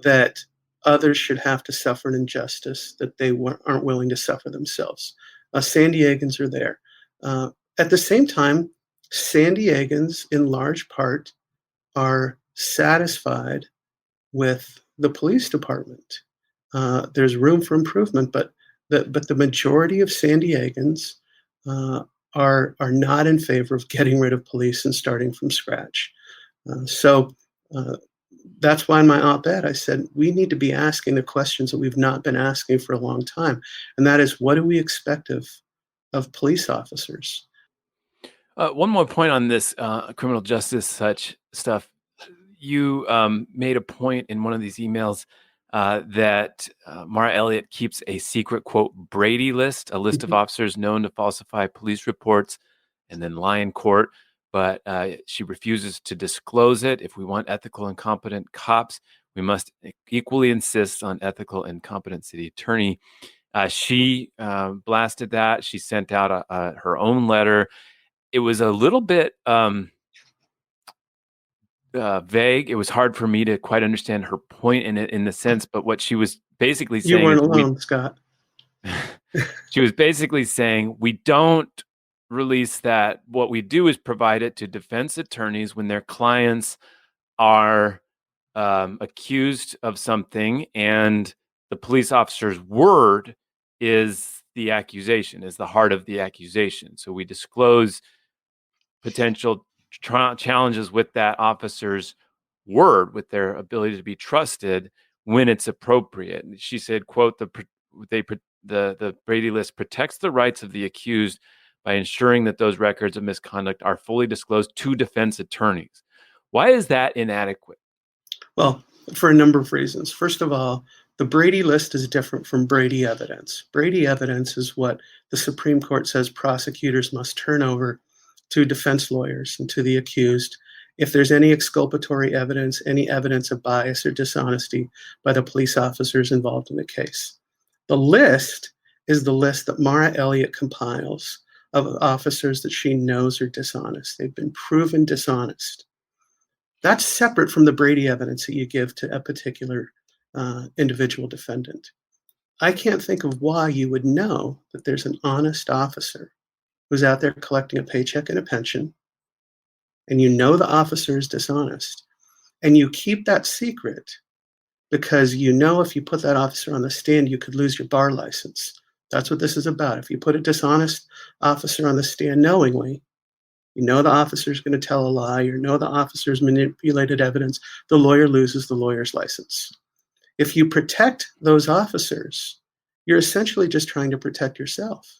that others should have to suffer an injustice that they aren't willing to suffer themselves. San Diegans are there. At the same time, San Diegans, in large part, are satisfied with the police department. There's room for improvement, but the majority of San Diegans are not in favor of getting rid of police and starting from scratch. So that's why in my op-ed I said we need to be asking the questions that we've not been asking for a long time, and that is, what do we expect of police officers? One more point on this criminal justice such stuff. You made a point in one of these emails that Mara Elliott keeps a secret, quote, Brady list, a list of officers known to falsify police reports and then lie in court, but she refuses to disclose it. If we want ethical and competent cops, we must equally insist on ethical and competent city attorney. She blasted that. She sent out her own letter. It was a little bit vague. It was hard for me to quite understand her point in it, in the sense, but what she was basically saying— You weren't alone, Scott. She was basically saying, we don't release that. What we do is provide it to defense attorneys when their clients are accused of something, and the police officer's word is the accusation, is the heart of the accusation. So we disclose potential challenges with that officer's word, with their ability to be trusted when it's appropriate. And she said, quote, the Brady list protects the rights of the accused by ensuring that those records of misconduct are fully disclosed to defense attorneys. Why is that inadequate? Well, for a number of reasons. First of all, the Brady list is different from Brady evidence. Brady evidence is what the Supreme Court says prosecutors must turn over to defense lawyers and to the accused if there's any exculpatory evidence, any evidence of bias or dishonesty by the police officers involved in the case. The list is the list that Mara Elliott compiles of officers that she knows are dishonest. They've been proven dishonest. That's separate from the Brady evidence that you give to a particular individual defendant. I can't think of why you would know that there's an honest officer who's out there collecting a paycheck and a pension, and you know the officer is dishonest, and you keep that secret because you know if you put that officer on the stand, you could lose your bar license. That's what this is about. If you put a dishonest officer on the stand knowingly, you know the officer's going to tell a lie, you know the officer's manipulated evidence, the lawyer loses the lawyer's license. If you protect those officers, you're essentially just trying to protect yourself.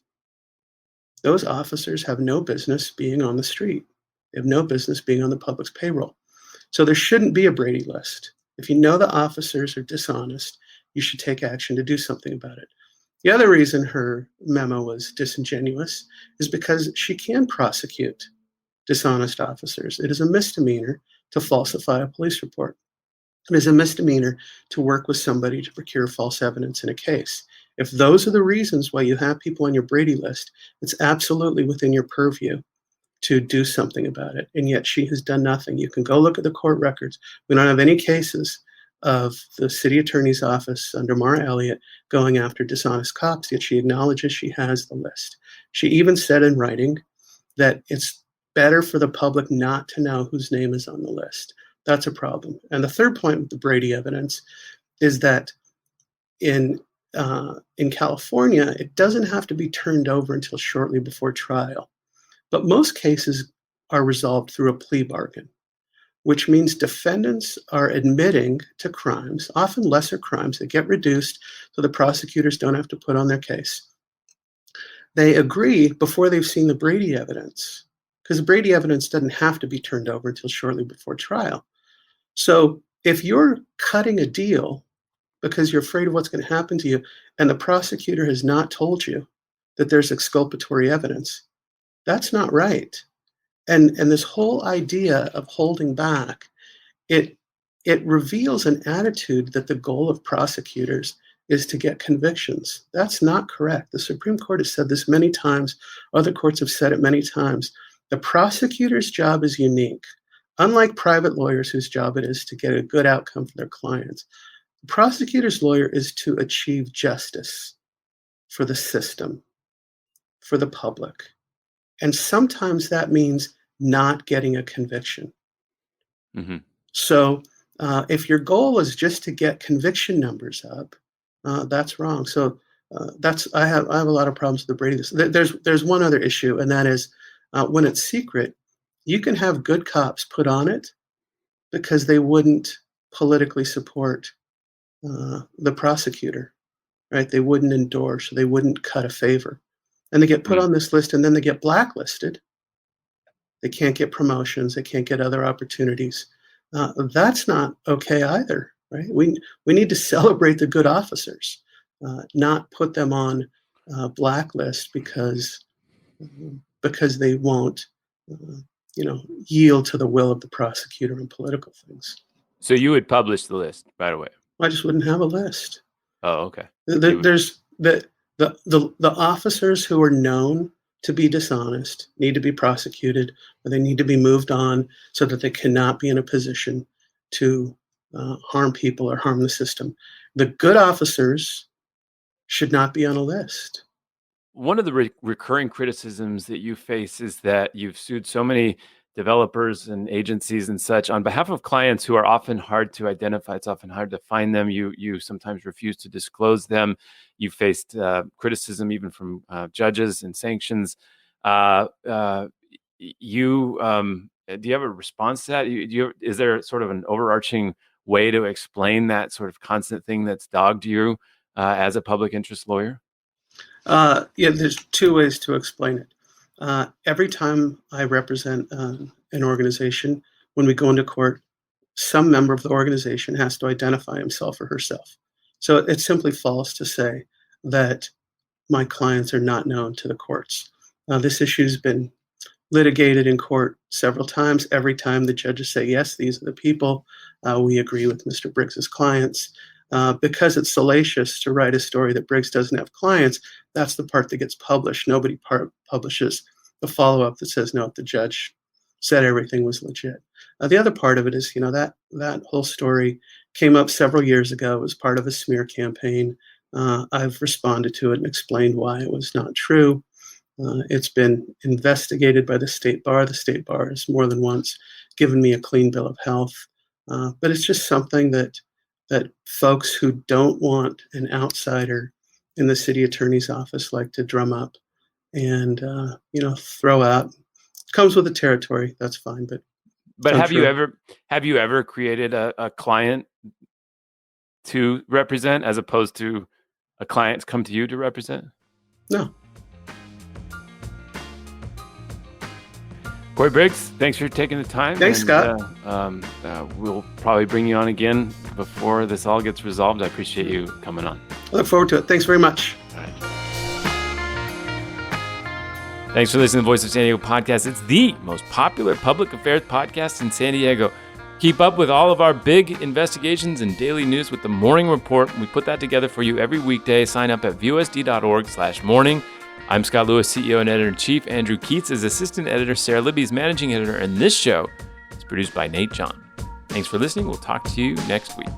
Those officers have no business being on the street. They have no business being on the public's payroll. So there shouldn't be a Brady list. If you know the officers are dishonest, you should take action to do something about it. The other reason her memo was disingenuous is because she can prosecute dishonest officers. It is a misdemeanor to falsify a police report. It is a misdemeanor to work with somebody to procure false evidence in a case. If those are the reasons why you have people on your Brady list, it's absolutely within your purview to do something about it. And yet she has done nothing. You can go look at the court records. We don't have any cases of the city attorney's office under Mara Elliott going after dishonest cops, yet she acknowledges she has the list. She even said in writing that it's better for the public not to know whose name is on the list. That's a problem. And the third point with the Brady evidence is that in California, it doesn't have to be turned over until shortly before trial. But most cases are resolved through a plea bargain, which means defendants are admitting to crimes, often lesser crimes, that get reduced so the prosecutors don't have to put on their case. They agree before they've seen the Brady evidence, because the Brady evidence doesn't have to be turned over until shortly before trial. So if you're cutting a deal because you're afraid of what's going to happen to you, and the prosecutor has not told you that there's exculpatory evidence, that's not right. And this whole idea of holding back, it reveals an attitude that the goal of prosecutors is to get convictions. That's not correct. The Supreme Court has said this many times. Other courts have said it many times. The prosecutor's job is unique. Unlike private lawyers whose job it is to get a good outcome for their clients, the prosecutor's lawyer is to achieve justice for the system, for the public. And sometimes that means not getting a conviction. Mm-hmm. So if your goal is just to get conviction numbers up, that's wrong. So I have a lot of problems with the Brady list. There's one other issue, and that is when it's secret, you can have good cops put on it because they wouldn't politically support the prosecutor, right? They wouldn't endorse, they wouldn't cut a favor. And they get put on this list, and then they get blacklisted. They can't get promotions. They can't get other opportunities. That's not okay either, right? We need to celebrate the good officers, not put them on blacklist because they won't, yield to the will of the prosecutor in political things. So you would publish the list right away? I just wouldn't have a list. Oh, okay. There's the officers who are known to be dishonest need to be prosecuted, or they need to be moved on so that they cannot be in a position to harm people or harm the system. The good officers should not be on a list. One of the recurring criticisms that you face is that you've sued so many developers and agencies and such on behalf of clients who are often hard to identify. It's often hard to find them. You sometimes refuse to disclose them. You faced criticism even from judges and sanctions. Do you have a response to that? Is there sort of an overarching way to explain that sort of constant thing that's dogged you as a public interest lawyer? There's two ways to explain it. Every time I represent an organization, when we go into court, some member of the organization has to identify himself or herself. So it's simply false to say that my clients are not known to the courts. This issue has been litigated in court several times. Every time the judges say, yes, these are the people, we agree with Mr. Briggs's clients. because it's salacious to write a story that Briggs doesn't have clients, that's the part that gets published. Nobody publishes the follow-up that says, no, the judge said everything was legit. The other part of it is, that whole story came up several years ago. It was part of a smear campaign. I've responded to it and explained why it was not true. It's been investigated by the state bar. The state bar has more than once given me a clean bill of health. But it's just something that folks who don't want an outsider in the city attorney's office like to drum up and throw out. It comes with the territory. That's fine, but have you ever created a client to represent as opposed to a client come to you to represent? No. Cory Briggs, thanks for taking the time. Thanks, Scott. We'll probably bring you on again before this all gets resolved. I appreciate you coming on. I look forward to it. Thanks very much. All right. Thanks for listening to the Voice of San Diego podcast. It's the most popular public affairs podcast in San Diego. Keep up with all of our big investigations and daily news with the Morning Report. We put that together for you every weekday. Sign up at vosd.org/morning. I'm Scott Lewis, CEO and Editor-in-Chief. Andrew Keats is Assistant Editor. Sarah Libby is Managing Editor. And this show is produced by Nate John. Thanks for listening. We'll talk to you next week.